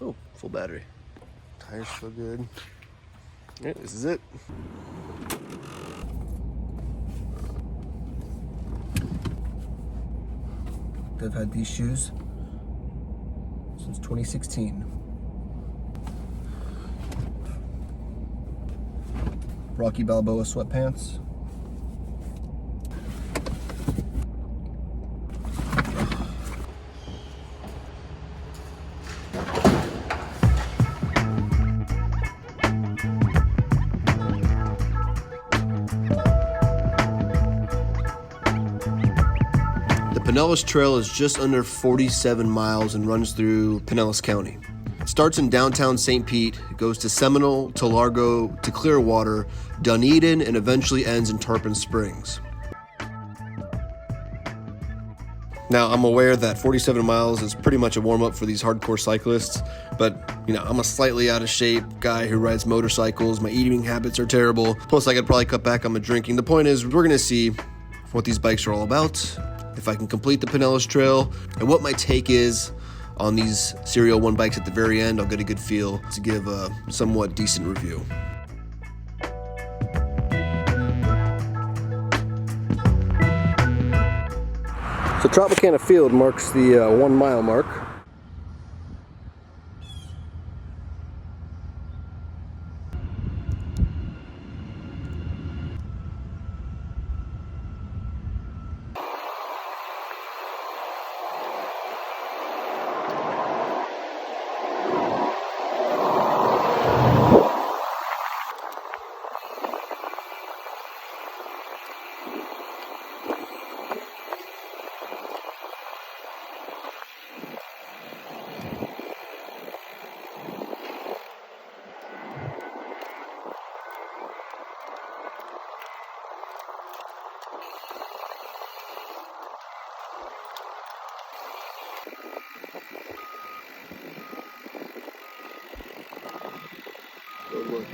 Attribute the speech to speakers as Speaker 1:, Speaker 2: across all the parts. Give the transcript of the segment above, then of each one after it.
Speaker 1: Oh, full battery. Tires feel good. Yeah, this is it. I've had these shoes since 2016. Rocky Balboa sweatpants. The Pinellas Trail is just under 47 miles and runs through Pinellas County. It starts in downtown St. Pete, goes to Seminole, to Largo, to Clearwater, Dunedin, and eventually ends in Tarpon Springs. Now, I'm aware that 47 miles is pretty much a warm-up for these hardcore cyclists, but, I'm a slightly out of shape guy who rides motorcycles. My eating habits are terrible. Plus, I could probably cut back on my drinking. The point is, we're gonna see what these bikes are all about, if I can complete the Pinellas Trail, and what my take is on these Serial 1 bikes at the very end. I'll get a good feel to give a somewhat decent review. So Tropicana Field marks the 1 mile mark. Good look.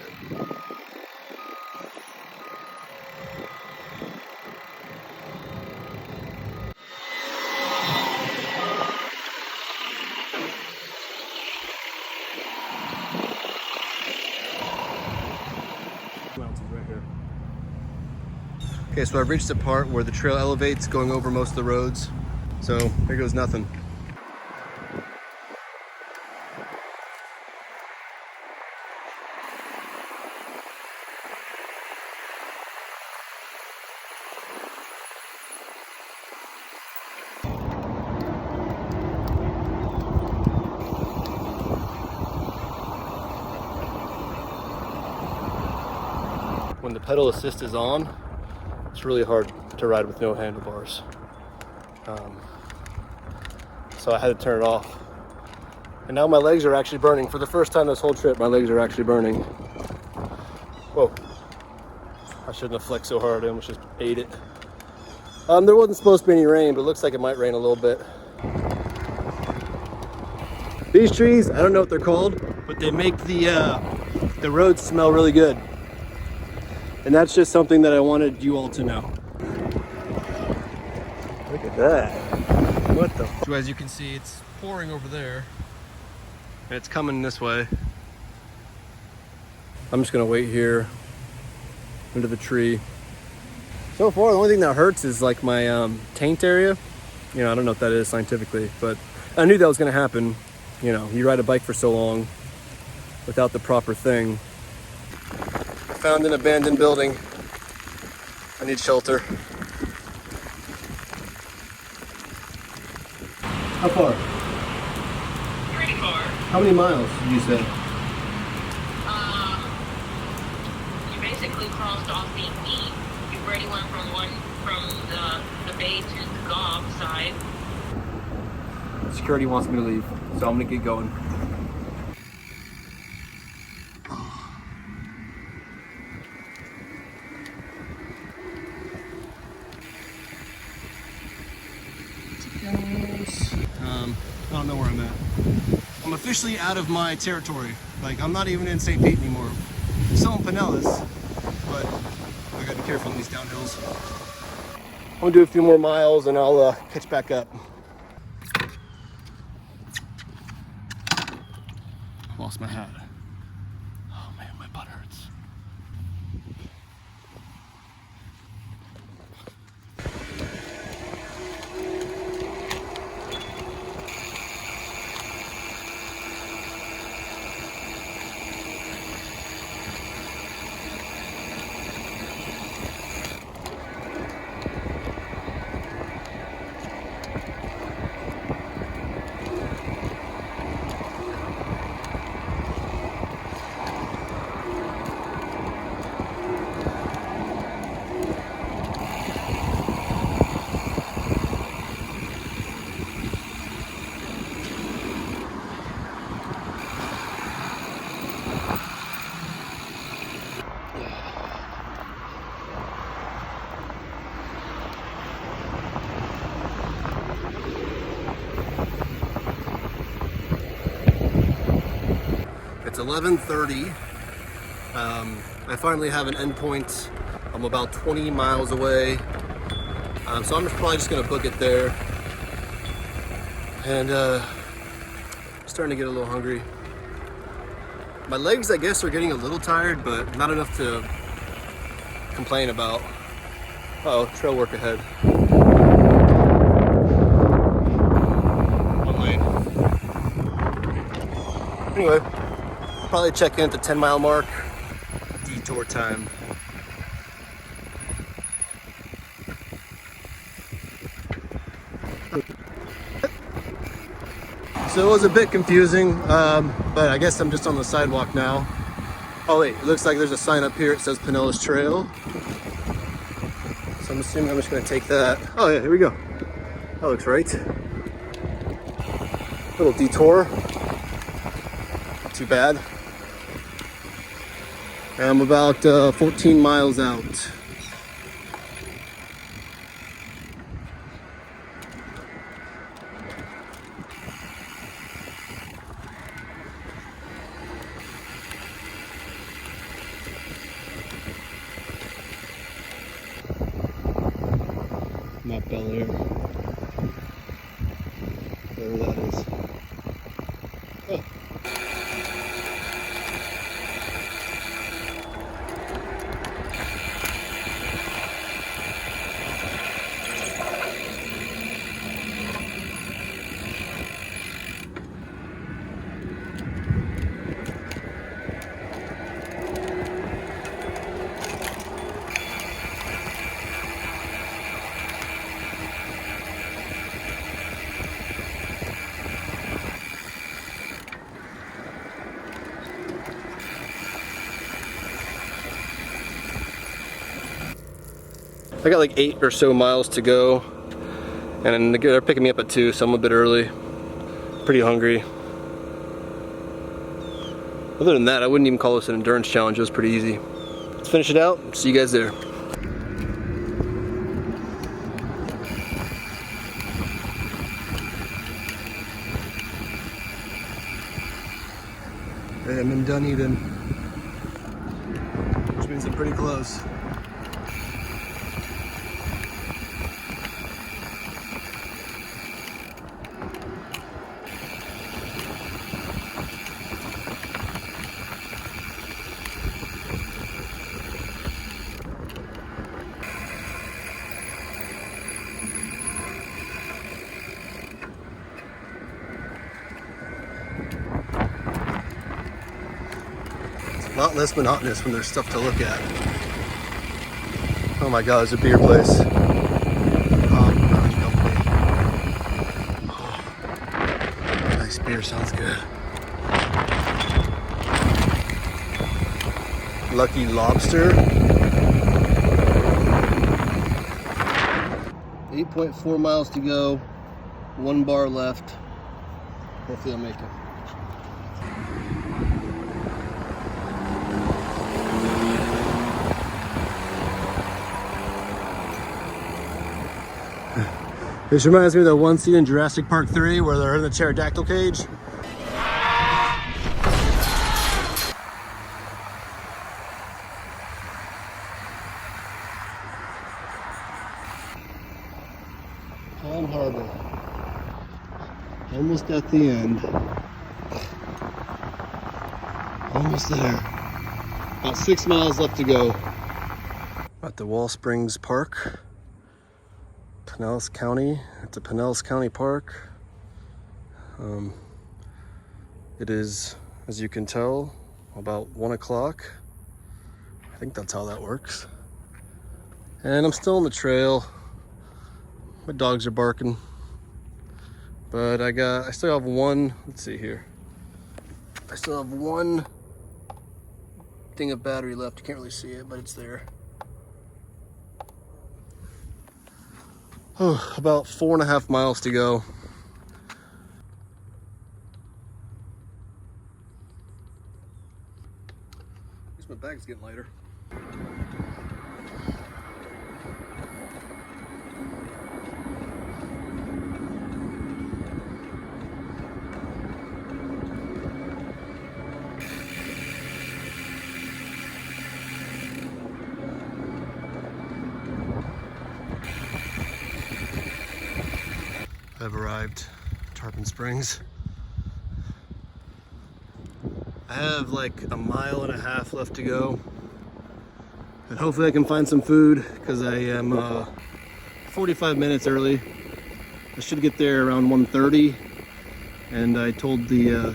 Speaker 1: Mountains right here. Okay, so I've reached the part where the trail elevates, going over most of the roads. So here goes nothing. When the pedal assist is on, it's really hard to ride with no handlebars. So I had to turn it off. And now my legs are actually burning. For the first time this whole trip, my legs are actually burning. Whoa. I shouldn't have flexed so hard. I almost just ate it. There wasn't supposed to be any rain, but it looks like it might rain a little bit. These trees, I don't know what they're called, but they make the roads smell really good. And that's just something that I wanted you all to know. Look at that. What the? So as you can see, it's pouring over there. And it's coming this way. I'm just gonna wait here under the tree. So far, the only thing that hurts is like my taint area. I don't know what that is scientifically, but I knew that was gonna happen. You ride a bike for so long without the proper thing. Found an abandoned building. I need shelter. How far?
Speaker 2: Pretty far.
Speaker 1: How many miles did you say?
Speaker 2: You basically crossed off the E. You already went from the bay to the Gob side.
Speaker 1: Security wants me to leave, so I'm gonna get going. I don't know where I'm at. I'm officially out of my territory. Like, I'm not even in St. Pete anymore. I'm still in Pinellas, but I gotta be careful on these downhills. I'm gonna do a few more miles and I'll catch back up. Lost my hat. Oh man, my butt hurts. It's 11:30. I finally have an endpoint. I'm about 20 miles away. So I'm probably just gonna book it there. And starting to get a little hungry. My legs, I guess, are getting a little tired, but not enough to complain about. Uh-oh, trail work ahead. One lane. Anyway, probably check in at the 10-mile mark. Detour time. So it was a bit confusing, but I guess I'm just on the sidewalk now. Oh wait, it looks like there's a sign up here. It says Pinellas Trail. So I'm assuming I'm just gonna take that. Oh yeah, here we go. That looks right. Little detour. Not too bad. And I'm about 14 miles out. Not Bel Air. Whatever that is. Oh. I got like 8 or so miles to go, and they're picking me up at 2, so I'm a bit early. Pretty hungry. Other than that, I wouldn't even call this an endurance challenge. It was pretty easy. Let's finish it out. See you guys there. I am done eating, which means I'm pretty close. A lot less monotonous when there's stuff to look at. Oh my god, there's a beer place. Oh, nice beer, sounds good. Lucky Lobster. 8.4 miles to go. 1 bar left. Hopefully I'll make it. This reminds me of the one scene in Jurassic Park 3 where they're in the pterodactyl cage. Palm Harbor. Almost at the end. Almost there. About 6 miles left to go. At the Wall Springs Park, Pinellas County. It's a Pinellas County park. It is, as you can tell, about 1 o'clock. I think that's how that works. And I'm still on the trail. My dogs are barking. But I still have one, let's see here. I still have one thing of battery left. You can't really see it, but it's there. Oh, about 4.5 miles to go. At least my bag's getting lighter. I've arrived, Tarpon Springs. I have like 1.5 miles left to go. And hopefully I can find some food because I am 45 minutes early. I should get there around 1:30. And I told the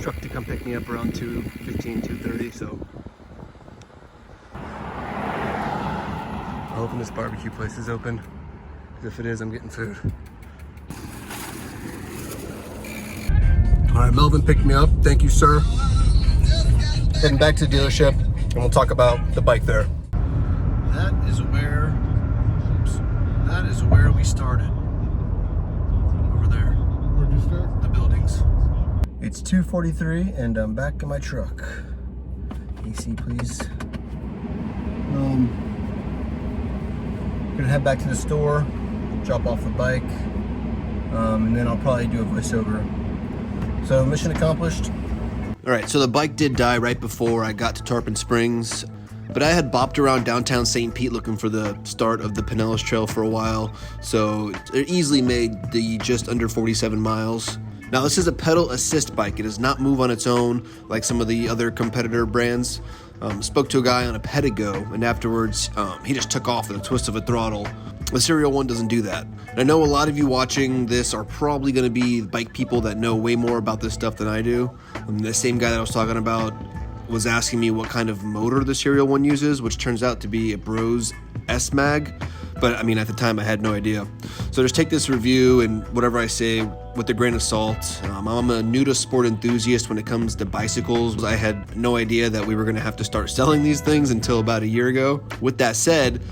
Speaker 1: truck to come pick me up around 2:15, 2:30, so. I'm hoping this barbecue place is open. Because if it is, I'm getting food. All right, Melvin picked me up. Thank you, sir. Heading back to the dealership, and we'll talk about the bike there. That is where we started. Over there.
Speaker 3: Where'd you start?
Speaker 1: The buildings. It's 2:43, and I'm back in my truck. AC, please. Gonna head back to the store, drop off the bike, and then I'll probably do a voiceover. So mission accomplished. All right, so the bike did die right before I got to Tarpon Springs, but I had bopped around downtown St. Pete looking for the start of the Pinellas Trail for a while, so it easily made the just under 47 miles. Now this is a pedal assist bike. It does not move on its own like some of the other competitor brands. Spoke to a guy on a Pedigo, and afterwards he just took off with a twist of a throttle. The Serial One doesn't do that. And I know a lot of you watching this are probably going to be bike people that know way more about this stuff than I do. The same guy that I was talking about was asking me what kind of motor the Serial One uses, which turns out to be a Bros S-Mag. But I mean, at the time I had no idea. So just take this review and whatever I say with a grain of salt. I'm a new to sport enthusiast when it comes to bicycles. I had no idea that we were going to have to start selling these things until about a year ago. With that said,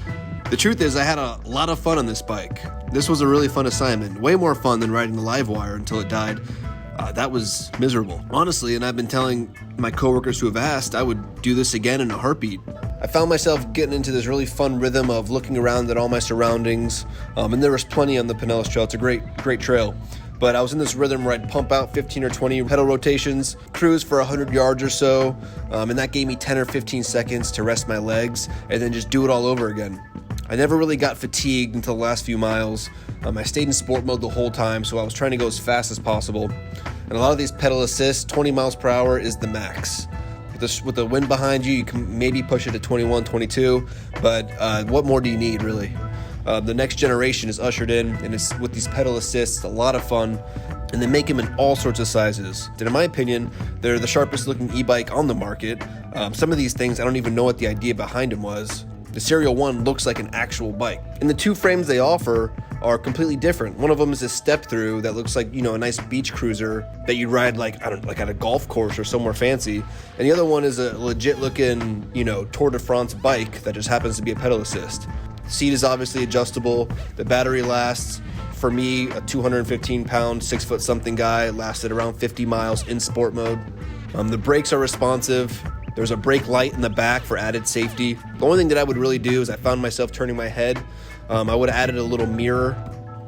Speaker 1: the truth is I had a lot of fun on this bike. This was a really fun assignment, way more fun than riding the live wire until it died. That was miserable, honestly, and I've been telling my coworkers who have asked I would do this again in a heartbeat. I found myself getting into this really fun rhythm of looking around at all my surroundings, and there was plenty on the Pinellas Trail. It's a great trail. But I was in this rhythm where I'd pump out 15 or 20 pedal rotations, cruise for 100 yards or so, and that gave me 10 or 15 seconds to rest my legs, and then just do it all over again. I never really got fatigued until the last few miles. I stayed in sport mode the whole time, so I was trying to go as fast as possible. And a lot of these pedal assists, 20 miles per hour is the max. With the wind behind you, you can maybe push it to 21, 22, but what more do you need, really? The next generation is ushered in, and it's with these pedal assists, a lot of fun, and they make them in all sorts of sizes. And in my opinion, they're the sharpest looking e-bike on the market. Some of these things, I don't even know what the idea behind them was. The Serial One looks like an actual bike. And the two frames they offer are completely different. One of them is a step through that looks like, a nice beach cruiser that you'd ride like at a golf course or somewhere fancy. And the other one is a legit looking, Tour de France bike that just happens to be a pedal assist. The seat is obviously adjustable. The battery lasts, for me, a 215 pound, 6 foot something guy, lasted around 50 miles in sport mode. The brakes are responsive. There's a brake light in the back for added safety. The only thing that I would really do is I found myself turning my head. I would have added a little mirror,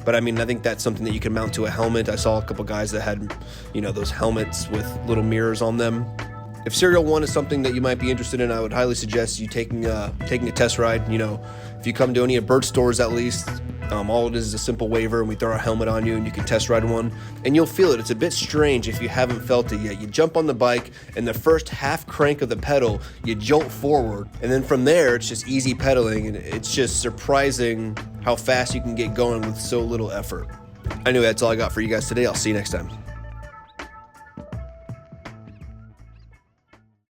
Speaker 1: but I think that's something that you can mount to a helmet. I saw a couple guys that had, those helmets with little mirrors on them. If Serial One is something that you might be interested in, I would highly suggest you taking a test ride. If you come to any of Bert's stores at least, All it is a simple waiver, and we throw a helmet on you and you can test ride one, and you'll feel it. It's a bit strange if you haven't felt it yet. You jump on the bike, and the first half crank of the pedal, you jolt forward, and then from there it's just easy pedaling, and it's just surprising how fast you can get going with so little effort. Anyway, that's all I got for you guys today. I'll see you next time.